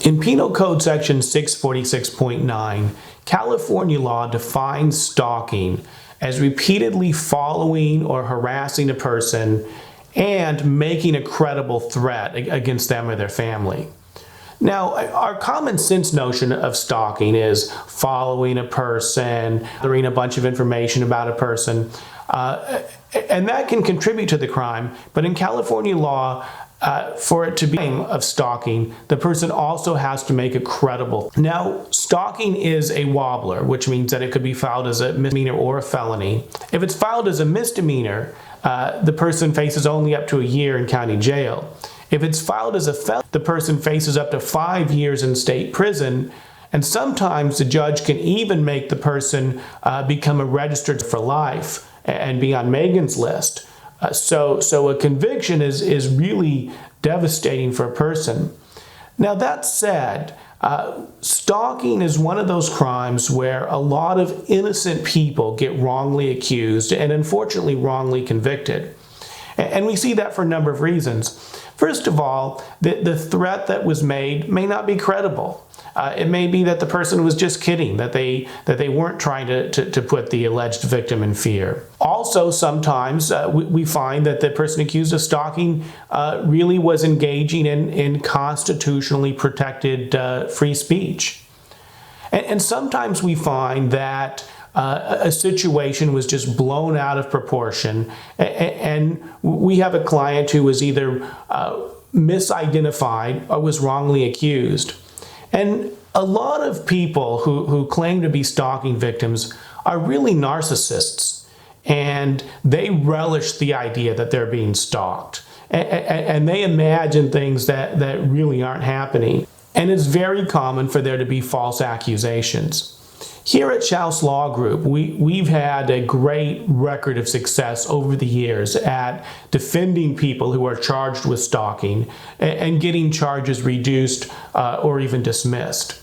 In Penal Code Section 646.9, California law defines stalking as repeatedly following or harassing a person and making a credible threat against them or their family. Now, our common sense notion of stalking is following a person, gathering a bunch of information about a person, and that can contribute to the crime. But in California law, for it to be of stalking, the person also has to make it credible. Now, stalking is a wobbler, which means that it could be filed as a misdemeanor or a felony. If it's filed as a misdemeanor, the person faces only up to a year in county jail. If it's filed as a felony, the person faces up to 5 years in state prison, and sometimes the judge can even make the person become a registered for life and be on Megan's list. So a conviction is really devastating for a person. Now, that said, stalking is one of those crimes where a lot of innocent people get wrongly accused and unfortunately wrongly convicted. And we see that for a number of reasons. First of all, the threat that was made may not be credible. It may be that the person was just kidding, that they weren't trying to put the alleged victim in fear. Also, sometimes we find that the person accused of stalking really was engaging in constitutionally protected free speech. And sometimes we find that a situation was just blown out of proportion, and we have a client who was either misidentified or was wrongly accused. And a lot of people who claim to be stalking victims are really narcissists, and they relish the idea that they're being stalked, and they imagine things that really aren't happening. And it's very common for there to be false accusations. Here at Schaus Law Group, we've had a great record of success over the years at defending people who are charged with stalking and getting charges reduced or even dismissed.